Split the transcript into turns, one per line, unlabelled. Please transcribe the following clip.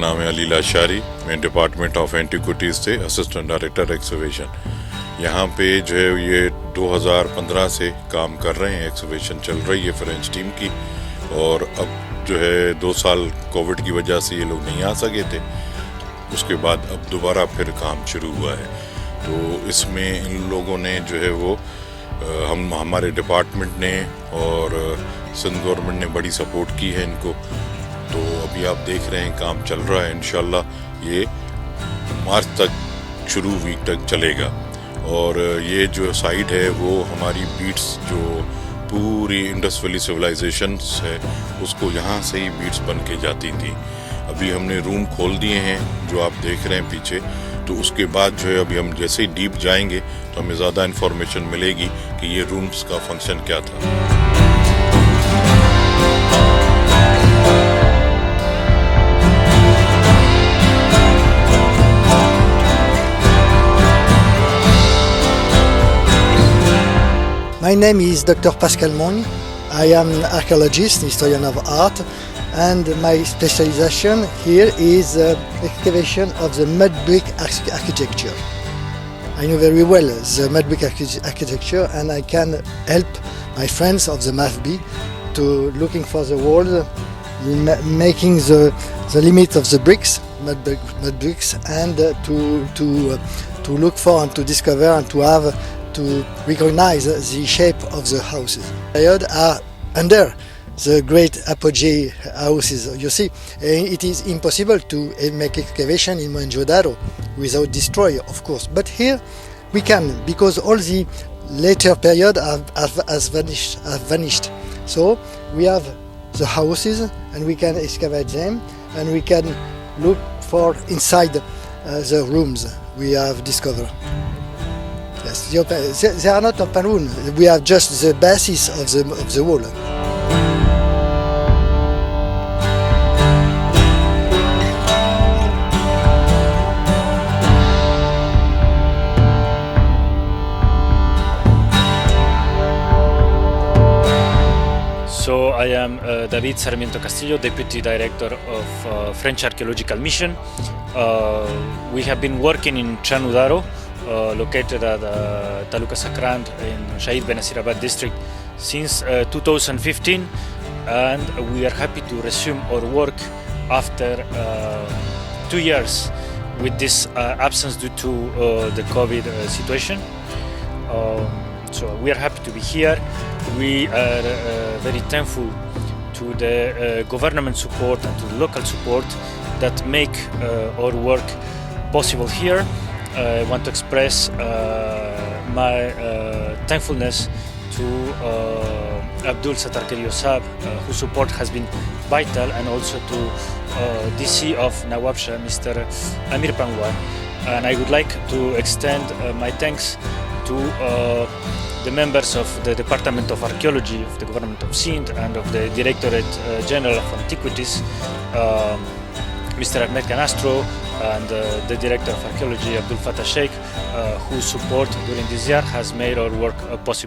نام ہے علی لاشاری. میں ڈپارٹمنٹ آف اینٹیکوٹیز سے اسسٹنٹ ڈائریکٹر ایکسیویشن. یہاں پہ جو ہے یہ 2015 سے کام کر رہے ہیں. ایکسیویشن چل رہی ہے فرینچ ٹیم کی, اور اب جو ہے 2 سال کووڈ کی وجہ سے یہ لوگ نہیں آ سکے تھے. اس کے بعد اب دوبارہ پھر کام شروع ہوا ہے. تو اس میں ان لوگوں نے جو ہے وہ ہمارے ڈپارٹمنٹ نے اور سندھ گورنمنٹ نے بڑی سپورٹ کی ہے ان کو. تو ابھی آپ دیکھ رہے ہیں کام چل رہا ہے. انشاءاللہ یہ مارچ تک شروع ویک تک چلے گا. اور یہ جو سائٹ ہے وہ ہماری بیٹس جو پوری انڈس ویلی سویلائزیشنس ہے اس کو یہاں سے ہی بیٹس بن کے جاتی تھیں. ابھی ہم نے روم کھول دیے ہیں جو آپ دیکھ رہے ہیں پیچھے. تو اس کے بعد جو ہے ابھی ہم جیسے ہی ڈیپ جائیں گے تو ہمیں زیادہ انفارمیشن ملے گی کہ یہ رومز کا فنکشن کیا تھا.
My name is Dr. Pascal Mong. I am an archeologist, historian of art, and my specialization here is excavation of the mud brick architecture. I know very well the mud brick architecture, and I can help my friends of the MAFB to looking for the walls, making the limit of the bricks, mud bricks, and to look for and to discover and to recognize the shape of the houses. Period are under the great apogee houses. You see, it is impossible to make excavation in Mohenjo-Daro without destroy, of course. But here we can, because all the later period have vanished. So we have the houses and we can excavate them and we can look for inside the rooms we have discovered. Yes, they are not open room. We have just the basis of the wall.
So I am David Sarmiento Castillo, Deputy Director of French Archaeological Mission. We have been working in Chanudaro, located at Taluka Sakrand in Shahid Benazirabad district since 2015, and we are happy to resume our work after 2 years with this absence due to the COVID situation. So we are happy to be here. We are very thankful to the government support and to the local support that make our work possible here. I want to express my thankfulness to Abdul Sattar Kariyo Saab, whose support has been vital, and also to DC of Nawabshah, Mr. Amir Pangwar. And I would like to extend my thanks to the members of the Department of Archaeology of the Government of Sindh and of the Directorate General of Antiquities, Mr. Ahmed Canastro, and the Director of Archaeology, Abdul Fattah Sheikh, whose support during this year has made our work possible.